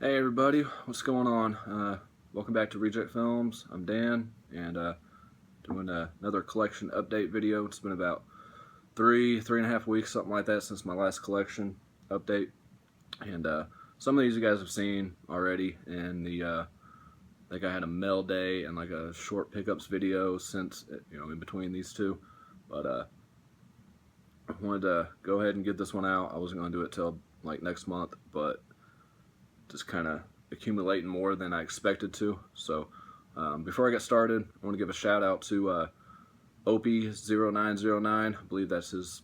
Hey everybody, what's going on? Welcome back to Reject Films. I'm Dan, and doing another collection update video. It's been about three and a half weeks, something like that, since my last collection update. And some of these you guys have seen already, and I think I had a mail day and like a short pickups video since, in between these two. But I wanted to go ahead and get this one out. I wasn't going to do it till like next month, but just kind of accumulating more than I expected to. So before I get started, I want to give a shout out to Opie0909. I believe that's his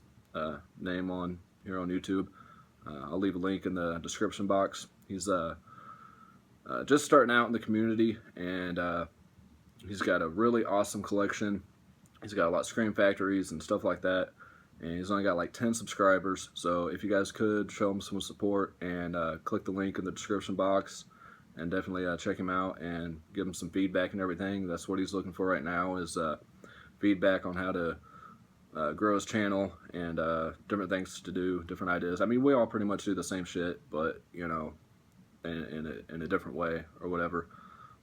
name on here on YouTube. I'll leave a link in the description box. He's just starting out in the community, and he's got a really awesome collection. He's got a lot of Scream Factories and stuff like that, and he's only got like 10 subscribers. So if you guys could show him some support and click the link in the description box, and definitely check him out and give him some feedback and everything. That's what he's looking for right now, is feedback on how to grow his channel and different things to do, different ideas. I mean, we all pretty much do the same shit, but in a different way or whatever.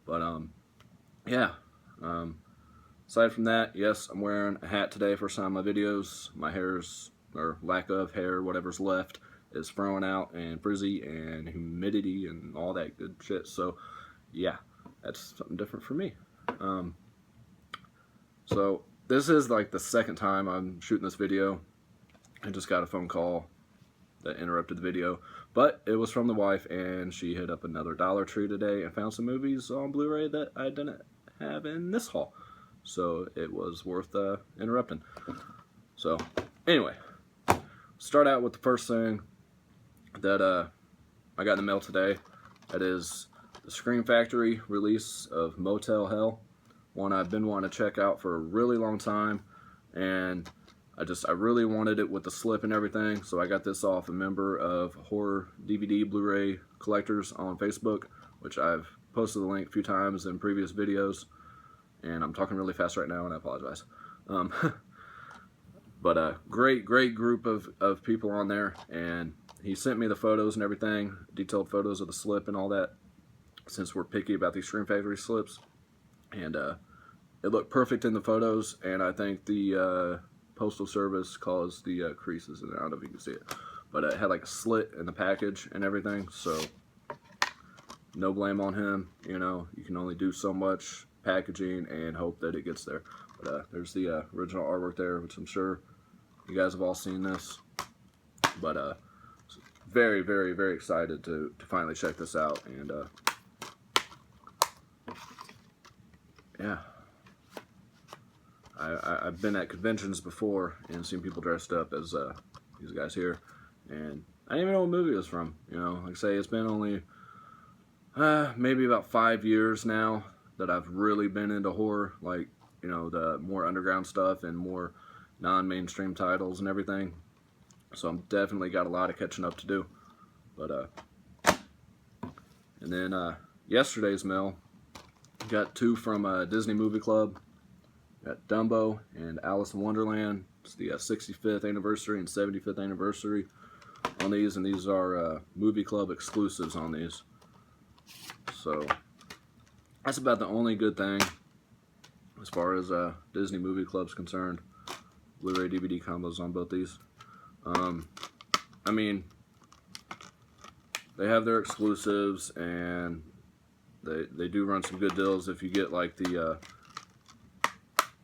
But yeah. Aside from that, yes, I'm wearing a hat today for some of my videos. My hair's, or lack of hair, whatever's left, is throwing out and frizzy and humidity and all that good shit. So yeah, that's something different for me. So this is like the second time I'm shooting this video. I just got a phone call that interrupted the video, but it was from the wife, and she hit up another Dollar Tree today and found some movies on Blu-ray that I didn't have in this haul. So it was worth interrupting. So anyway, start out with the first thing that I got in the mail today. That is the Scream Factory release of Motel Hell, one I've been wanting to check out for a really long time, and I really wanted it with the slip and everything. So I got this off a member of Horror DVD Blu-ray Collectors on Facebook, which I've posted the link a few times in previous videos. And I'm talking really fast right now, and I apologize. But a great group of people on there, and he sent me the photos and everything, detailed photos of the slip and all that, since we're picky about these Scream Factory slips. And it looked perfect in the photos, and I think the Postal Service caused the creases, and I don't know if you can see it, but it had like a slit in the package and everything, so no blame on him. You can only do so much packaging and hope that it gets there. But there's the original artwork there, which I'm sure you guys have all seen this. But very excited to finally check this out. And yeah, I've been at conventions before and seen people dressed up as these guys here, and I didn't even know what movie it was from. Like I say, it's been only maybe about 5 years now that I've really been into horror, like, the more underground stuff and more non-mainstream titles and everything. So I'm definitely got a lot of catching up to do. But and then yesterday's mail, got two from Disney Movie Club. Got Dumbo and Alice in Wonderland. It's the 65th anniversary and 75th anniversary on these, and these are Movie Club exclusives on these. So that's about the only good thing as far as Disney Movie Club's concerned. Blu-ray DVD combos on both these. I mean, they have their exclusives, and they do run some good deals. If you get like the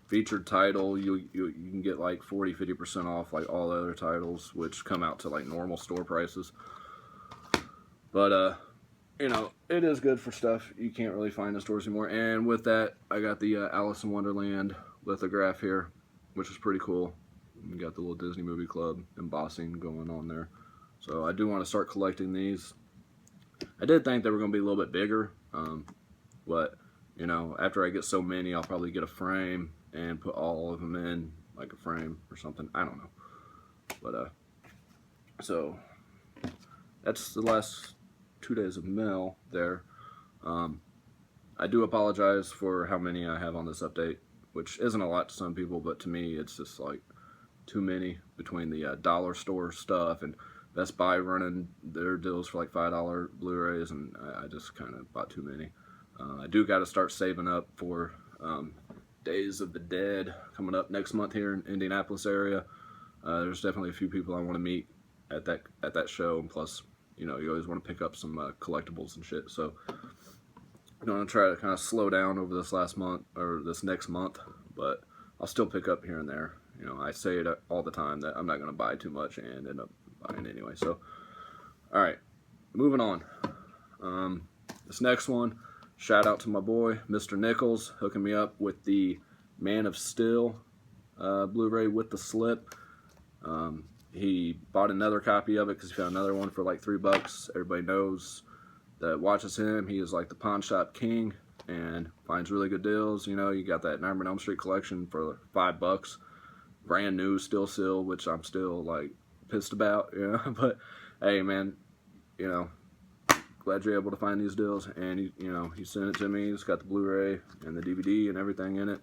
featured title, you can get like 40-50% off like all other titles, which come out to like normal store prices. But it is good for stuff you can't really find in stores anymore. And with that, I got the Alice in Wonderland lithograph here, which is pretty cool. You got the little Disney Movie Club embossing going on there. So I do want to start collecting these. I did think they were going to be a little bit bigger, but after I get so many, I'll probably get a frame and put all of them in like a frame or something. I don't know. But so that's the last 2 days of mail there. I do apologize for how many I have on this update, which isn't a lot to some people, but to me it's just like too many between the dollar store stuff and Best Buy running their deals for like $5 Blu-rays, and I just kind of bought too many. I do got to start saving up for Days of the Dead coming up next month here in Indianapolis area. There's definitely a few people I want to meet at that show, and plus, you know, you always want to pick up some collectibles and shit. So I'm gonna try to kind of slow down over this last month or this next month, but I'll still pick up here and there. You know, I say it all the time that I'm not gonna buy too much and end up buying anyway. So, all right, moving on. This next one, shout out to my boy Mr. Nichols hooking me up with the Man of Steel Blu-ray with the slip. He bought another copy of it because he found another one for like $3. Everybody knows that watches him. He is like the pawn shop king and finds really good deals. You know, you got that Nightmare on Elm Street collection for $5, brand new, still sealed, which I'm still like pissed about. You know, but hey, man, you know, glad you're able to find these deals. And he sent it to me. It's got the Blu-ray and the DVD and everything in it.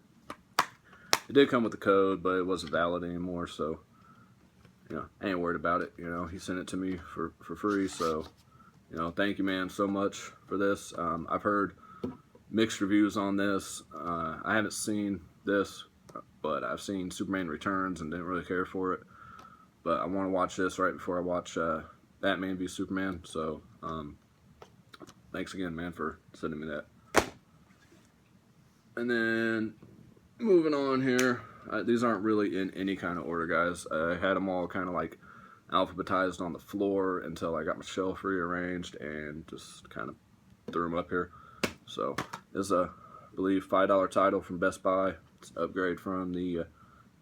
It did come with the code, but it wasn't valid anymore, so. You know, I ain't worried about it. You know, he sent it to me for free, so, you know, thank you, man, so much for this. I've heard mixed reviews on this. I haven't seen this, but I've seen Superman Returns and didn't really care for it. But I want to watch this right before I watch Batman v Superman, so thanks again, man, for sending me that. And then, moving on here. These aren't really in any kind of order, guys. I had them all kind of like alphabetized on the floor until I got my shelf rearranged and just kind of threw them up here. So this is I believe, $5 title from Best Buy. It's an upgrade from the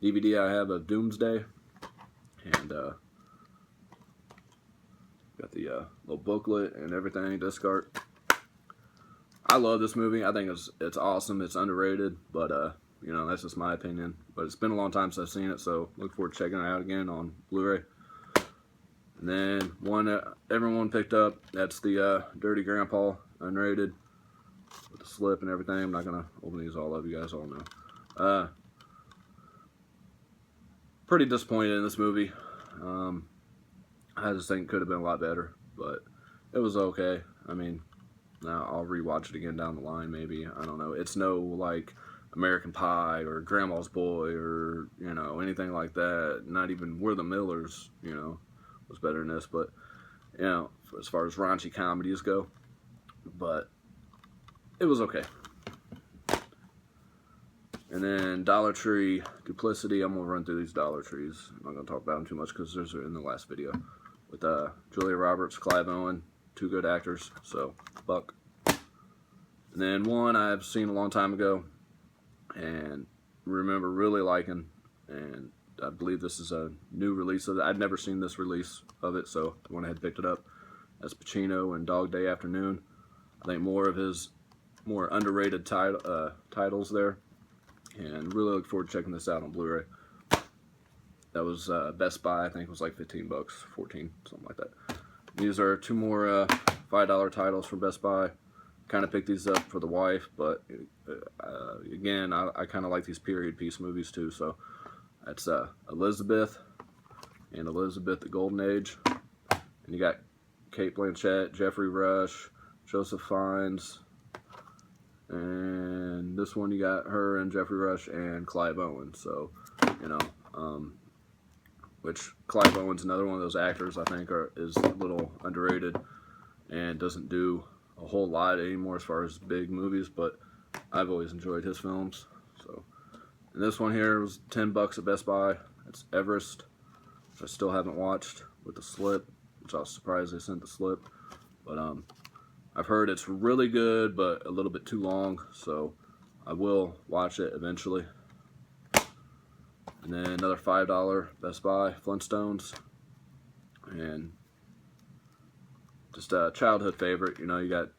DVD I have of Doomsday. And got the little booklet and everything, disc art. I love this movie. I think it's awesome. It's underrated, but you know, that's just my opinion. But it's been a long time since I've seen it, so look forward to checking it out again on Blu-ray. And then one that everyone picked up, that's the Dirty Grandpa, unrated, with the slip and everything. I'm not going to open these all up, you guys all know. Pretty disappointed in this movie. I just think it could have been a lot better, but it was okay. I mean, now I'll rewatch it again down the line, maybe. I don't know. It's no, like, American Pie or Grandma's Boy or, you know, anything like that. Not even We're the Millers, you know, was better than this. But, you know, as far as raunchy comedies go. But it was okay. And then Dollar Tree Duplicity. I'm going to run through these Dollar Trees. I'm not going to talk about them too much because those are in the last video. With Julia Roberts, Clive Owen, two good actors. So, buck. And then one I've seen a long time ago and remember really liking, and I believe this is a new release of it. I'd never seen this release of it, so I went ahead and picked it up. That's Pacino and Dog Day Afternoon. I think more of his more underrated titles there, and really look forward to checking this out on Blu-ray. That was Best Buy. I think it was like $15, 14, something like that. These are two more $5 titles from Best Buy. Kind of picked these up for the wife, but again, I kind of like these period piece movies too. So that's Elizabeth and Elizabeth the Golden Age, and you got Cate Blanchett, Jeffrey Rush, Joseph Fiennes, and this one you got her and Jeffrey Rush and Clive Owen. So, you know, which Clive Owen's another one of those actors I think is a little underrated and doesn't do a whole lot anymore as far as big movies, but I've always enjoyed his films. So, and this one here was $10 at Best Buy. It's Everest, which I still haven't watched, with the slip, which I was surprised they sent the slip. But I've heard it's really good, but a little bit too long, so I will watch it eventually. And then another $5 Best Buy, Flintstones, and just a childhood favorite. You know, you got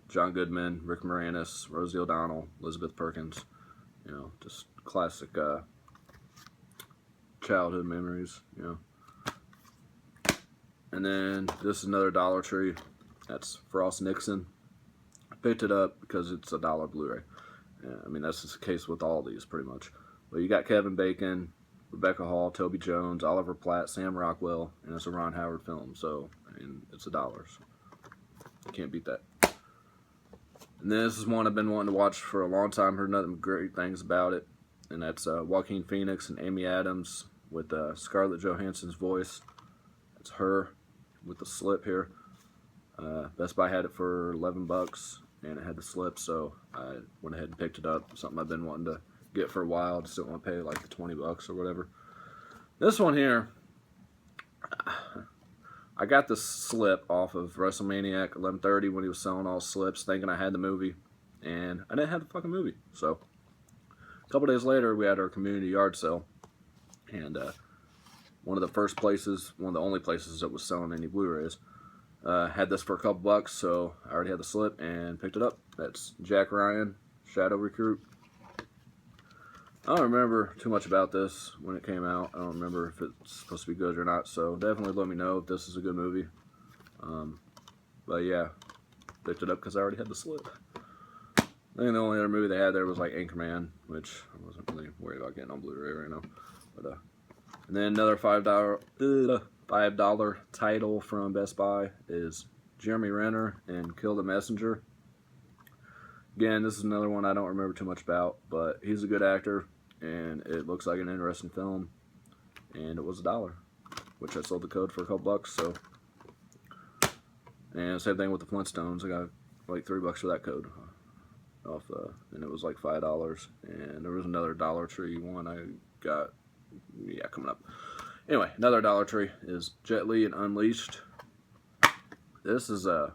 John Goodman, Rick Moranis, Rosie O'Donnell, Elizabeth Perkins. You know, just classic childhood memories, you know. And then this is another Dollar Tree. That's Frost Nixon. I picked it up because it's a $1 Blu-ray. Yeah, I mean, that's just the case with all these pretty much. But you got Kevin Bacon, Rebecca Hall, Toby Jones, Oliver Platt, Sam Rockwell, and it's a Ron Howard film. So, and it's $1. So you can't beat that. And this is one I've been wanting to watch for a long time. Heard nothing but great things about it. And that's Joaquin Phoenix and Amy Adams with Scarlett Johansson's voice. It's her with the slip here. Best Buy had it for $11, and it had the slip, so I went ahead and picked it up. Something I've been wanting to get for a while. Just didn't want to pay like the $20 or whatever. This one here, I got the slip off of WrestleManiac 1130 when he was selling all slips, thinking I had the movie, and I didn't have the fucking movie. So a couple days later, we had our community yard sale, and one of the first places, one of the only places that was selling any Blu-rays, had this for a couple bucks, so I already had the slip and picked it up. That's Jack Ryan, Shadow Recruit. I don't remember too much about this when it came out. I don't remember if it's supposed to be good or not, so definitely let me know if this is a good movie. But yeah, picked it up because I already had the slip. I think the only other movie they had there was like Anchorman, which I wasn't really worried about getting on Blu-ray right now. But and then another $5 title from Best Buy is Jeremy Renner and Kill the Messenger. Again, this is another one I don't remember too much about, but he's a good actor, and it looks like an interesting film, and it was $1, which I sold the code for a couple bucks, so. And same thing with the Flintstones. I got like $3 for that code off, and it was like $5, and there was another Dollar Tree one I got, yeah, coming up. Anyway, another Dollar Tree is Jet Li and Unleashed. This is a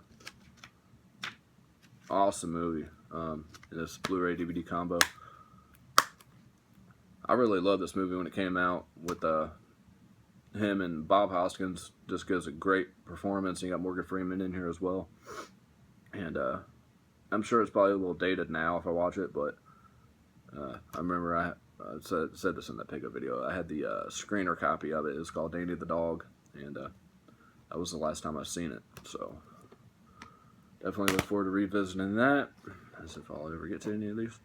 awesome movie. This Blu-ray DVD combo. I really love this movie when it came out with him and Bob Hoskins. Just gives a great performance. And you got Morgan Freeman in here as well. And I'm sure it's probably a little dated now if I watch it, but I remember I said this in that pickup video. I had the screener copy of it. It's called Danny the Dog, and that was the last time I've seen it. So definitely look forward to revisiting that, as if I'll ever get to any of these.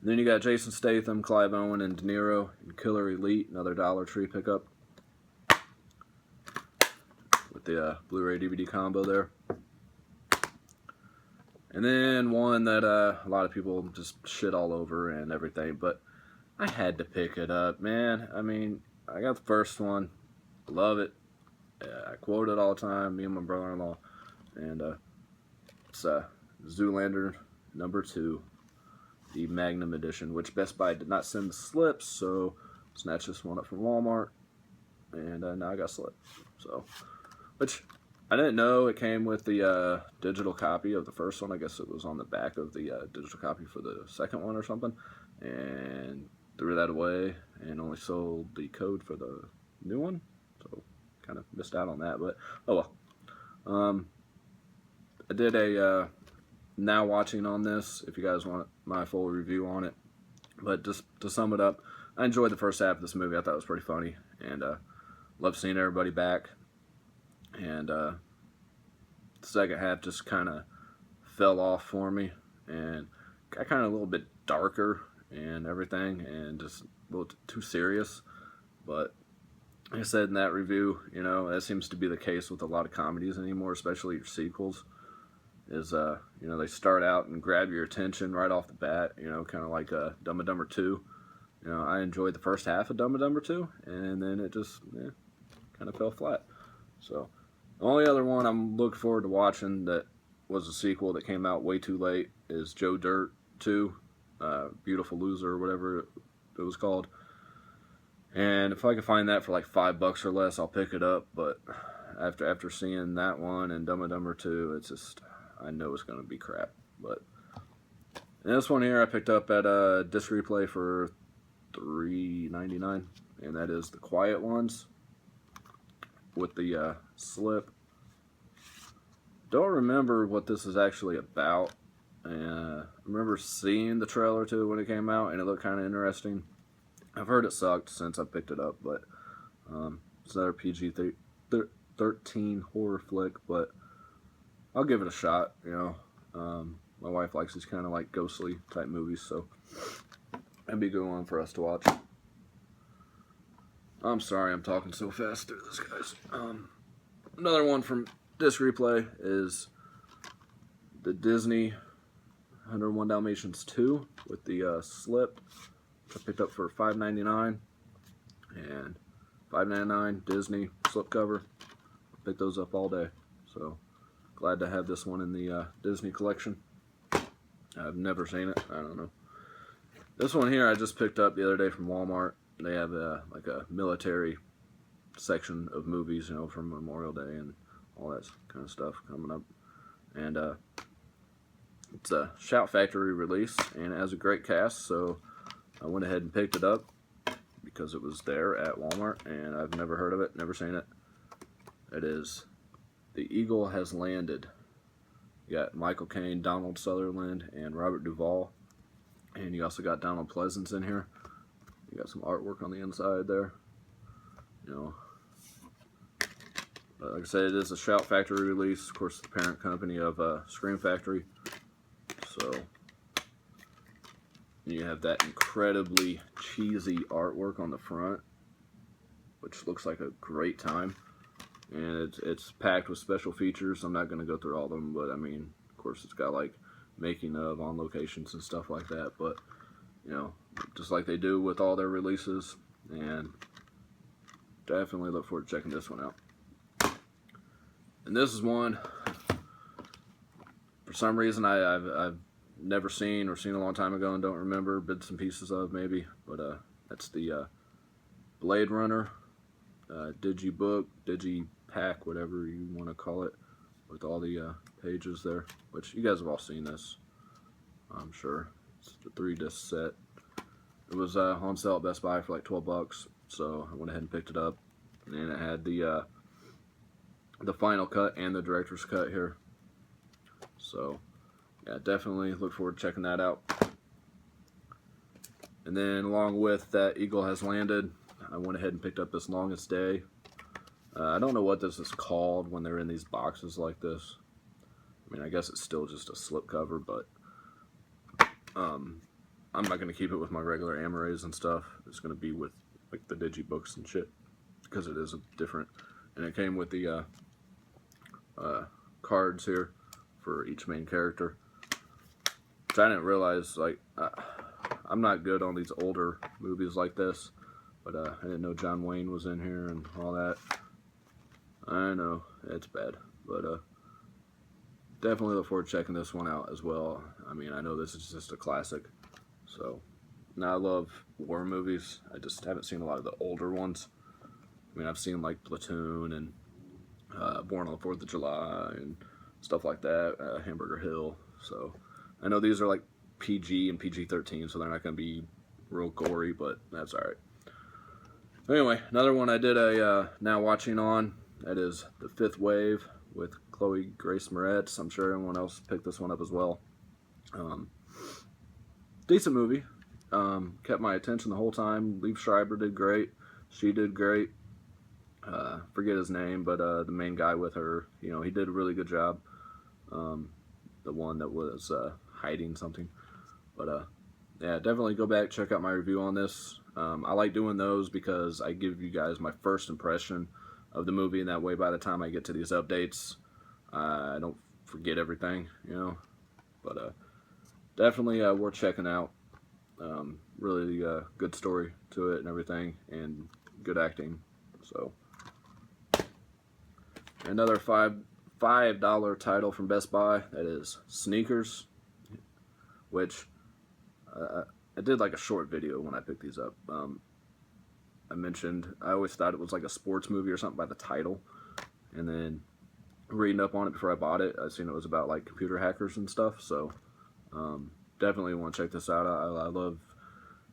And then you got Jason Statham, Clive Owen, and De Niro in Killer Elite, another Dollar Tree pickup with the Blu-ray DVD combo there. And then one that a lot of people just shit all over and everything, but I had to pick it up, man. I mean, I got the first one. Love it. I quote it all the time, me and my brother-in-law. And it's Zoolander #2, the Magnum edition, which Best Buy did not send the slips, so snatched this one up from Walmart. And now I got a slip. So, which I didn't know it came with the digital copy of the first one. I guess it was on the back of the digital copy for the second one or something. And threw that away and only sold the code for the new one. So kind of missed out on that, but oh well. I did a now watching on this if you guys want my full review on it. But just to sum it up, I enjoyed the first half of this movie. I thought it was pretty funny, and loved seeing everybody back. And the second half just kind of fell off for me and got kind of a little bit darker and everything, and just a little too serious. But like I said in that review, you know, that seems to be the case with a lot of comedies anymore, especially your sequels, is you know, they start out and grab your attention right off the bat, you know, kind of like Dumb and Dumber 2. You know, I enjoyed the first half of Dumb and Dumber 2, and then it just kind of fell flat. So the only other one I'm looking forward to watching that was a sequel that came out way too late is Joe Dirt 2. Beautiful Loser or whatever it was called, and if I can find that for like $5 or less, I'll pick it up. But after seeing that one and Dumb and Dumber 2, it's just, I know it's gonna be crap. But and this one here I picked up at Disc Replay for $3.99, and that is The Quiet Ones with the slip. Don't remember what this is actually about. I remember seeing the trailer to it when it came out, and it looked kind of interesting. I've heard it sucked since I picked it up, but it's another PG-13 horror flick, but I'll give it a shot, you know. My wife likes these kind of like ghostly type movies, so that'd be a good one for us to watch. I'm sorry, I'm talking so fast through this, guys. Another one from Disc Replay is the Disney 101 Dalmatians 2 with the slip. I picked up for $5.99 and $5.99 Disney slipcover. Picked those up all day, so glad to have this one in the Disney collection. I've never seen it. I don't know. This one here I just picked up the other day from Walmart. They have like a military section of movies, you know, from Memorial Day and all that kind of stuff coming up. And it's a Shout Factory release, and it has a great cast, so I went ahead and picked it up because it was there at Walmart, and I've never heard of it, never seen it. It is The Eagle Has Landed. You got Michael Caine, Donald Sutherland, and Robert Duvall. And you also got Donald Pleasance in here. You got some artwork on the inside there. You know, like I said, it is a Shout Factory release. Of course, the parent company of Scream Factory. So you have that incredibly cheesy artwork on the front, which looks like a great time. And it's packed with special features. I'm not going to go through all of them, but I mean, of course, it's got like making of on locations and stuff like that. But you know, just like they do with all their releases, and definitely look forward to checking this one out. And this is one, for some reason, I've never seen, or seen a long time ago and don't remember, bits and pieces of maybe, but that's the Blade Runner Digibook, Digipack, whatever you want to call it, with all the pages there, which you guys have all seen this, I'm sure. It's the 3-disc set. It was on sale at Best Buy for like $12, so I went ahead and picked it up, and it had the final cut and the director's cut here. So yeah, definitely look forward to checking that out. And then along with that Eagle Has Landed, I went ahead and picked up this Longest Day. I don't know what this is called when they're in these boxes like this. I mean, I guess it's still just a slipcover, but I'm not going to keep it with my regular Amarays and stuff. It's going to be with like the Digibooks and shit, because it is different. And it came with the cards here for each main character, which I didn't realize. Like, I'm not good on these older movies like this, but I didn't know John Wayne was in here and all that. I know it's bad, but definitely look forward to checking this one out as well. I mean, I know this is just a classic. So, now I love war movies. I just haven't seen a lot of the older ones. I mean, I've seen like Platoon and Born on the 4th of July and stuff like that, Hamburger Hill. So, I know these are like PG and PG-13, so they're not going to be real gory, but that's alright. Anyway, another one I did a now watching on, that is The Fifth Wave with Chloe Grace Moretz. I'm sure everyone else picked this one up as well. Decent movie. Kept my attention the whole time. Liev Schreiber did great. She did great. Forget his name, but the main guy with her, you know, he did a really good job. The one that was hiding something. But yeah, definitely go back, check out my review on this. I like doing those because I give you guys my first impression of the movie, and that way by the time I get to these updates, I don't forget everything, you know. But definitely worth checking out. Really good story to it and everything, and good acting. So another $5 title from Best Buy, that is Sneakers, which I did like a short video when I picked these up. I mentioned I always thought it was like a sports movie or something by the title, and then reading up on it before I bought it, I seen it was about like computer hackers and stuff. So definitely want to check this out. I love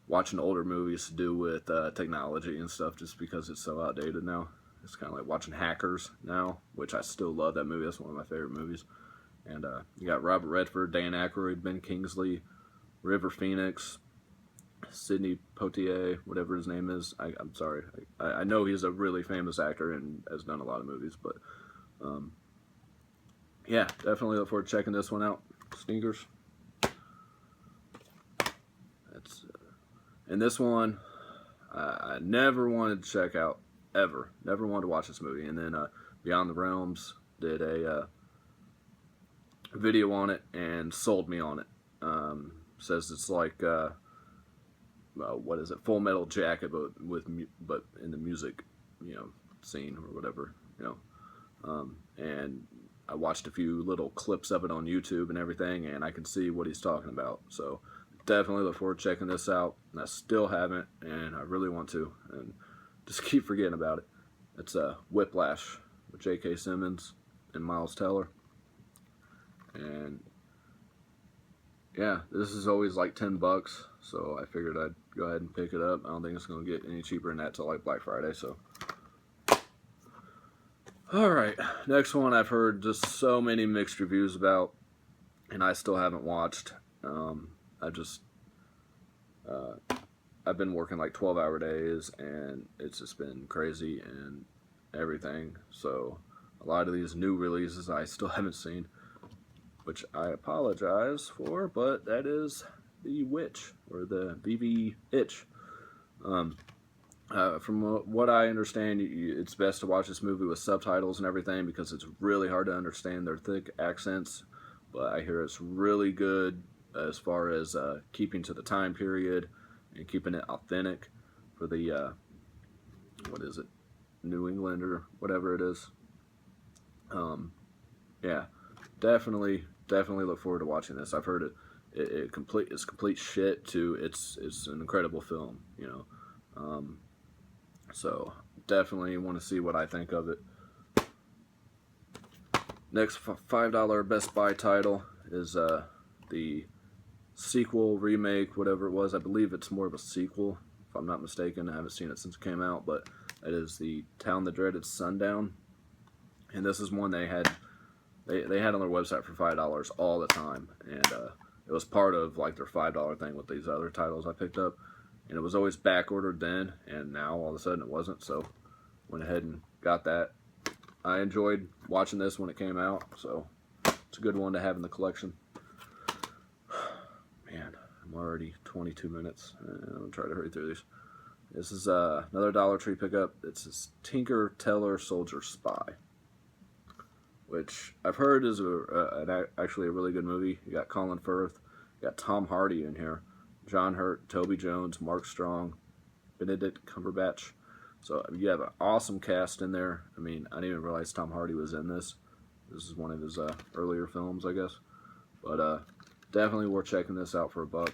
watching older movies to do with technology and stuff, just because it's so outdated now. It's kind of like watching Hackers now, which I still love that movie. That's one of my favorite movies. And you got Robert Redford, Dan Aykroyd, Ben Kingsley, River Phoenix, Sidney Poitier, whatever his name is. I'm sorry. I know he's a really famous actor and has done a lot of movies, but yeah, definitely look forward to checking this one out. Sneakers. That's and this one, I never wanted to check out, ever. Never wanted to watch this movie. And then Beyond the Realms did a video on it and sold me on it. Says it's like, what is it, Full Metal Jacket, but in the music, scene or whatever, and I watched a few little clips of it on YouTube and everything, and I can see what he's talking about. So definitely look forward to checking this out. And I still haven't, and I really want to, and just keep forgetting about it. It's Whiplash with J.K. Simmons and Miles Teller. And yeah, this is always like $10, so I figured I'd go ahead and pick it up. I don't think it's going to get any cheaper than that till like Black Friday, so. Alright, next one I've heard just so many mixed reviews about, and I still haven't watched. I've been working like 12-hour days, and it's just been crazy and everything, so a lot of these new releases I still haven't seen, which I apologize for, but that is The Witch, or the VV Itch. From what I understand, it's best to watch this movie with subtitles and everything because it's really hard to understand their thick accents, but I hear it's really good as far as keeping to the time period and keeping it authentic for the, what is it, New England or whatever it is. Yeah, definitely look forward to watching this. I've heard it's complete shit to it's an incredible film, so definitely want to see what I think of it. Next $5 Best Buy title is the sequel, remake, whatever it was. I believe it's more of a sequel, if I'm not mistaken. I haven't seen it since it came out, but it is the Town That Dreaded Sundown. And this is one they had on their website for $5 all the time, and it was part of like their $5 thing with these other titles I picked up, and it was always back ordered then, and now all of a sudden it wasn't, so went ahead and got that. I enjoyed watching this when it came out, so it's a good one to have in the collection. Man, I'm already 22 minutes. I'm gonna try to hurry through these. This is another Dollar Tree pickup. It's Tinker Tailor Soldier Spy, which I've heard is actually a really good movie. You got Colin Firth, you got Tom Hardy in here, John Hurt, Toby Jones, Mark Strong, Benedict Cumberbatch. So you have an awesome cast in there. I mean, I didn't even realize Tom Hardy was in this. This is one of his earlier films, I guess. But definitely worth checking this out for $1.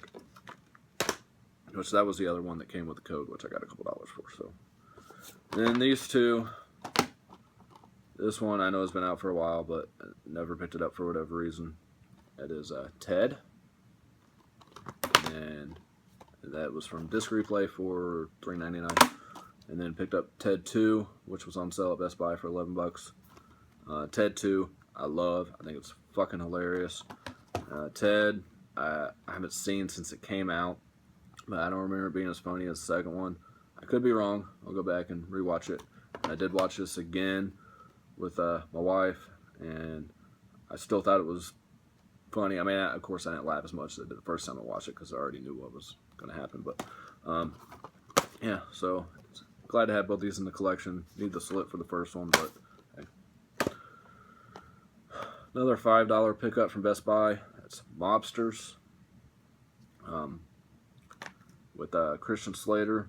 Which that was the other one that came with the code, which I got a couple dollars for. So then these two. This one I know has been out for a while, but never picked it up for whatever reason. That is Ted. And that was from Disc Replay for $3.99. And then picked up Ted 2, which was on sale at Best Buy for $11. Ted 2, I love. I think it's fucking hilarious. Ted, I haven't seen since it came out, but I don't remember it being as funny as the second one. I could be wrong. I'll go back and rewatch it. I did watch this again with my wife, and I still thought it was funny. I mean, of course, I didn't laugh as much as I did the first time I watched it because I already knew what was going to happen. But yeah, so glad to have both these in the collection. Need the slip for the first one, but hey. Another $5 pickup from Best Buy. That's Mobsters with Christian Slater,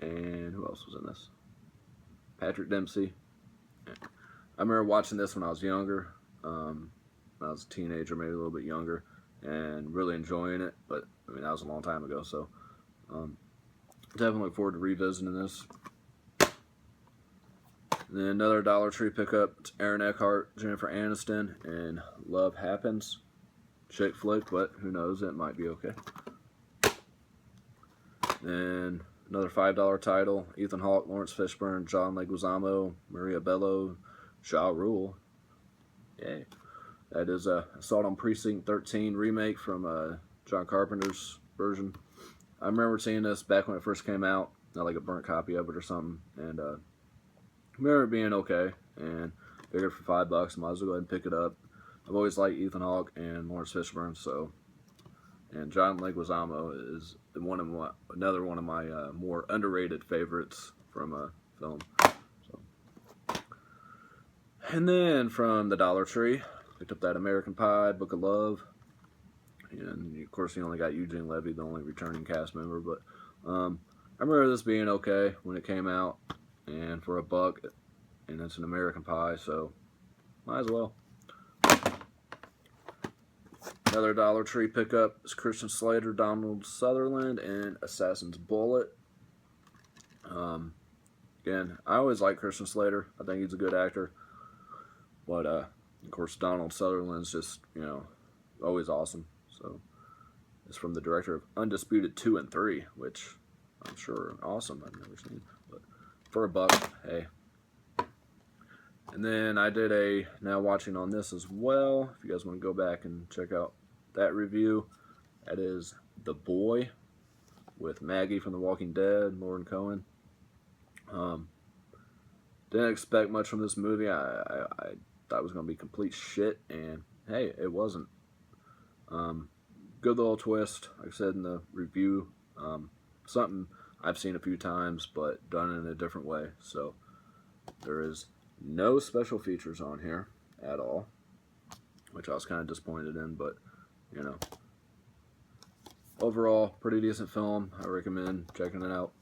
and who else was in this? Patrick Dempsey. I remember watching this when I was younger, when I was a teenager, maybe a little bit younger, and really enjoying it, but I mean, that was a long time ago, so definitely look forward to revisiting this. And then another Dollar Tree pickup, it's Aaron Eckhart, Jennifer Aniston, and Love Happens. Chick flick, but who knows, it might be okay. Then another $5 title, Ethan Hawke, Lawrence Fishburne, John Leguizamo, Maria Bello, Ja Rule. Yay. That is Assault on Precinct 13 remake from John Carpenter's version. I remember seeing this back when it first came out, not like a burnt copy of it or something, and I remember it being okay, and figured for $5, I might as well go ahead and pick it up. I've always liked Ethan Hawke and Lawrence Fishburne, so And John Leguizamo is another one of my more underrated favorites from a film. So. And then from the Dollar Tree, picked up that American Pie, Book of Love. And of course, you only got Eugene Levy, the only returning cast member. But I remember this being okay when it came out, and for $1, and it's an American Pie, so might as well. Another Dollar Tree pickup is Christian Slater, Donald Sutherland, and Assassin's Bullet. Again, I always like Christian Slater. I think he's a good actor. But, of course, Donald Sutherland's just, always awesome. So, it's from the director of Undisputed 2 and 3, which I'm sure are awesome. I've never seen. But for $1, hey. And then I did a now watching on this as well. If you guys want to go back and check out that review, that is The Boy with Maggie from The Walking Dead, Lauren Cohen. Didn't expect much from this movie. I thought it was going to be complete shit, and hey, it wasn't. Good little twist, like I said in the review. Something I've seen a few times, but done in a different way. So there is no special features on here at all, which I was kind of disappointed in, but overall, pretty decent film. I recommend checking it out.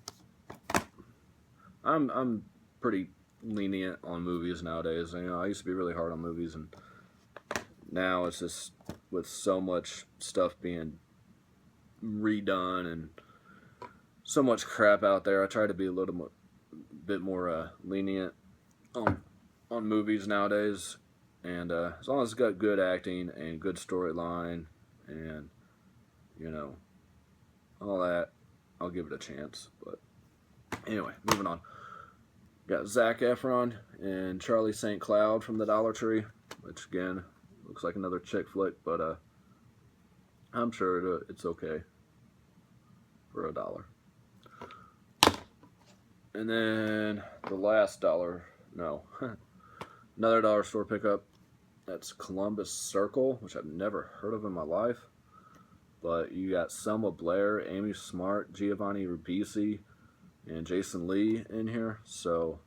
I'm pretty lenient on movies nowadays. I used to be really hard on movies, and now it's just with so much stuff being redone and so much crap out there, I try to be a little bit more lenient on movies nowadays. And as long as it's got good acting and good storyline and all that, I'll give it a chance. But anyway, moving on. Got Zac Efron and Charlie St. Cloud from the Dollar Tree, which again looks like another chick flick, but I'm sure it's okay for $1. And then the last another dollar store pickup. That's Columbus Circle, which I've never heard of in my life. But you got Selma Blair, Amy Smart, Giovanni Ribisi, and Jason Lee in here. So,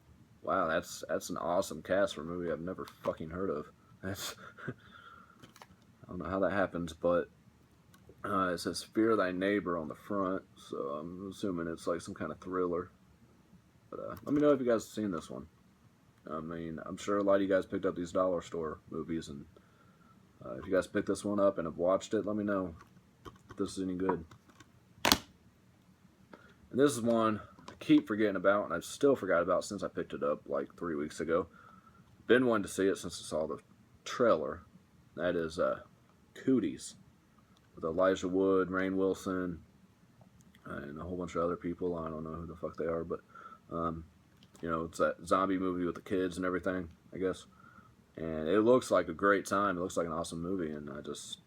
wow, that's an awesome cast for a movie I've never fucking heard of. That's I don't know how that happens, but it says Fear Thy Neighbor on the front, so I'm assuming it's like some kind of thriller. But let me know if you guys have seen this one. I mean, I'm sure a lot of you guys picked up these dollar store movies, and if you guys picked this one up and have watched it, let me know if this is any good. And this is one I keep forgetting about, and I've still forgot about since I picked it up like 3 weeks ago. Been wanting to see it since I saw the trailer. That is Cooties, with Elijah Wood, Rainn Wilson, and a whole bunch of other people. I don't know who the fuck they are, but it's that zombie movie with the kids and everything, I guess. And it looks like a great time. It looks like an awesome movie, and I just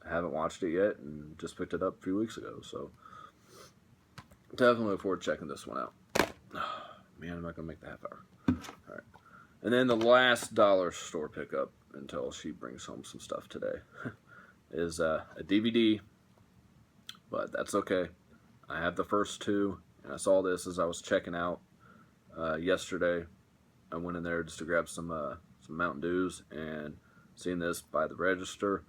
haven't watched it yet and just picked it up a few weeks ago. So definitely look forward to checking this one out. Man, I'm not going to make the half hour. All right. And then the last dollar store pickup, until she brings home some stuff today, is a DVD. But that's okay. I have the first two, and I saw this as I was checking out yesterday. I went in there just to grab some Mountain Dews, and seen this by the register.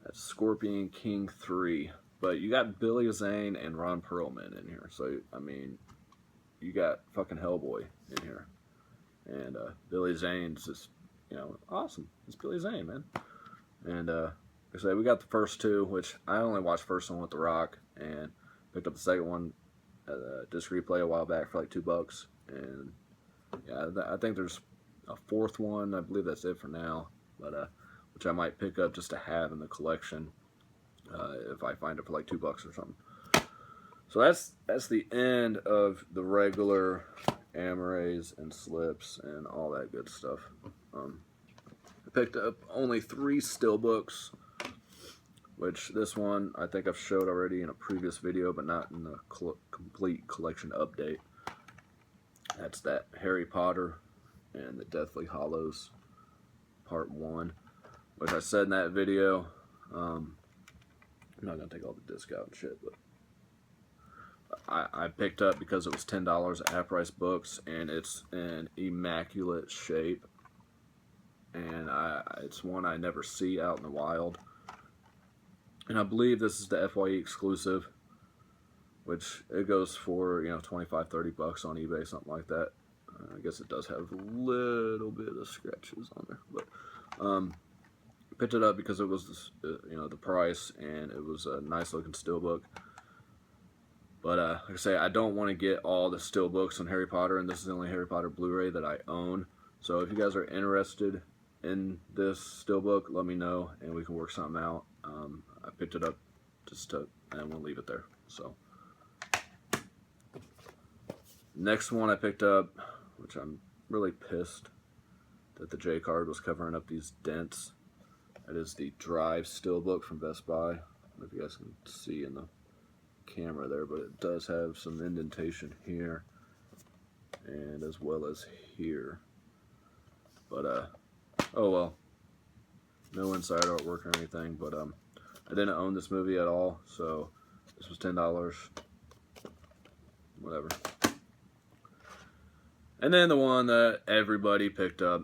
That's Scorpion King 3. But you got Billy Zane and Ron Perlman in here. So, I mean, you got fucking Hellboy in here. And Billy Zane's just, awesome. It's Billy Zane, man. And like I said, we got the first two, which I only watched the first one with The Rock, and picked up the second one at a disc replay a while back for like $2. And yeah, I think there's a fourth one. I believe that's it for now. But which I might pick up just to have in the collection if I find it for like $2 or something. So that's the end of the regular Amores and slips and all that good stuff. I picked up only 3 Steelbooks, which this one I think I've showed already in a previous video, but not in the complete collection update. That's that Harry Potter and the Deathly Hallows Part 1, which I said in that video, I'm not gonna take all the disc out and shit, but I picked up because it was $10 at Half Price Books, and it's in immaculate shape, and it's one I never see out in the wild. And I believe this is the FYE exclusive, which it goes for, 25, 30 bucks on eBay, something like that. I guess it does have a little bit of scratches on there, but picked it up because it was the price, and it was a nice looking steelbook. But like I say, I don't want to get all the steelbooks on Harry Potter, and this is the only Harry Potter Blu-ray that I own. So if you guys are interested in this steelbook, let me know, and we can work something out. I picked it up and we'll leave it there. So next one I picked up, which I'm really pissed that the J card was covering up these dents. That is the Drive steelbook from Best Buy. I don't know if you guys can see in the camera there, but it does have some indentation here and as well as here. But oh well, no inside artwork or anything. But I didn't own this movie at all, so this was $10. Whatever. And then the one that everybody picked up,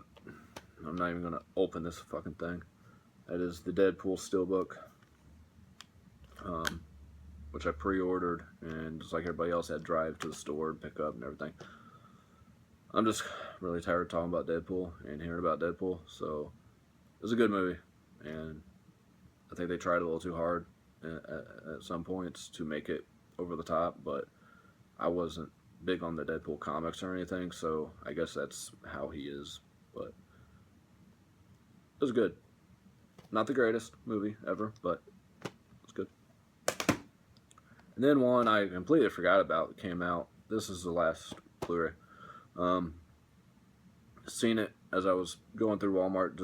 I'm not even gonna open this fucking thing. That is the Deadpool steelbook, which I pre-ordered, and just like everybody else, had to drive to the store and pick up and everything. I'm just really tired of talking about Deadpool and hearing about Deadpool. So it was a good movie, and I think they tried a little too hard at some points to make it over the top, but I wasn't big on the Deadpool comics or anything, so I guess that's how he is. But it was good. Not the greatest movie ever, but it's good. And then one I completely forgot about that came out. This is the last Blu-ray. Seen it as I was going through Walmart.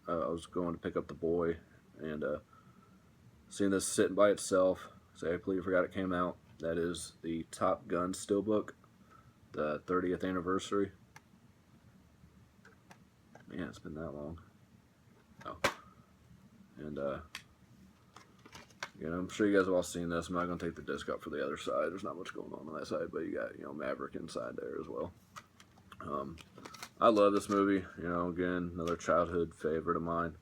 I was going to pick up the boy, and seen this sitting by itself. So I completely forgot it came out. That is the Top Gun steelbook, the 30th anniversary. Man, it's been that long. Oh. And I'm sure you guys have all seen this. I'm not going to take the disc out for the other side. There's not much going on that side, but you got, Maverick inside there as well. I love this movie. Again, another childhood favorite of mine.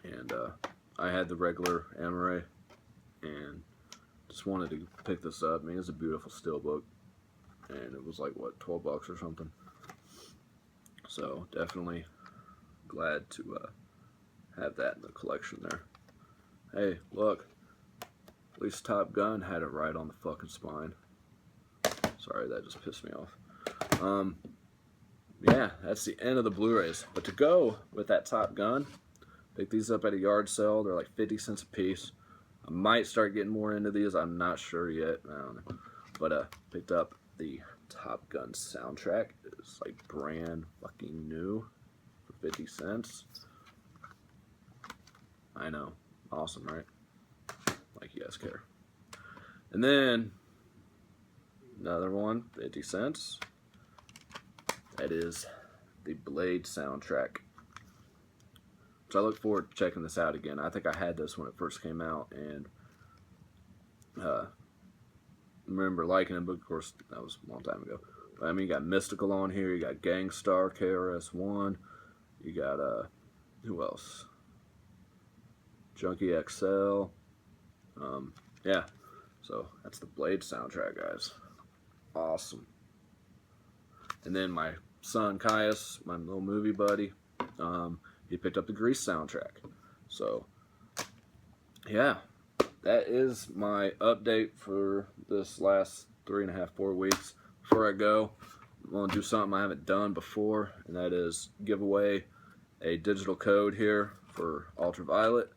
And I had the regular Amaray, and just wanted to pick this up. I mean, it's a beautiful steelbook, and it was like, what, 12 bucks or something. So definitely glad to have that in the collection there. Hey, look, at least Top Gun had it right on the fucking spine. Sorry, that just pissed me off. Yeah, that's the end of the Blu-rays. But to go with that Top Gun, pick these up at a yard sale. They're like 50 cents a piece. I might start getting more into these. I'm not sure yet. I don't know. But picked up the Top Gun soundtrack. It's like brand fucking new for 50 cents. I know. Awesome, right? Like you guys care. And then another one, 50 cents. That is the Blade soundtrack, which I look forward to checking this out again. I think I had this when it first came out, and remember liking it, but of course that was a long time ago. But, I mean, you got Mystical on here, you got Gangstar, KRS-One, you got who else? Junkie XL. Yeah, so that's the Blade soundtrack, guys. Awesome. And then my son Caius, my little movie buddy, he picked up the Grease soundtrack. So yeah, that is my update for this last 3.5, 4 weeks. Before I go, I'm going to do something I haven't done before, and that is give away a digital code here for Ultraviolet.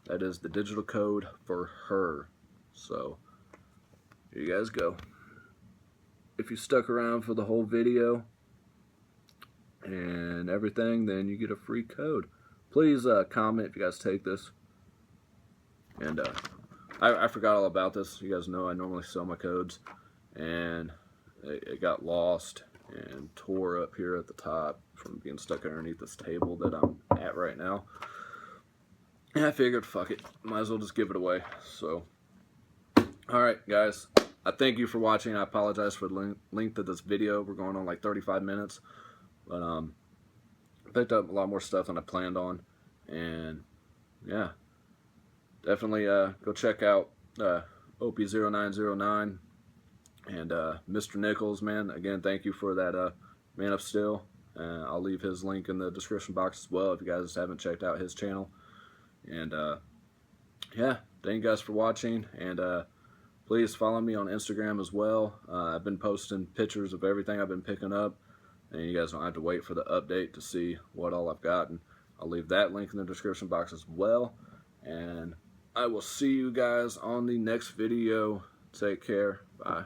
That is the digital code for her. So here you guys go. If you stuck around for the whole video and everything, then you get a free code. Please comment if you guys take this. And I forgot all about this. You guys know I normally sell my codes, and it got lost and tore up here at the top from being stuck underneath this table that I'm at right now. I figured, fuck it, might as well just give it away. So, alright guys, I thank you for watching. I apologize for the length of this video. We're going on like 35 minutes. But I picked up a lot more stuff than I planned on. And yeah, definitely go check out OP0909 and Mr. Nichols, man. Again, thank you for that Man of Steel. I'll leave his link in the description box as well if you guys haven't checked out his channel. And yeah, thank you guys for watching, and please follow me on Instagram as well. I've been posting pictures of everything I've been picking up, and you guys don't have to wait for the update to see what all I've gotten. I'll leave that link in the description box as well, and I will see you guys on the next video. Take care. Bye.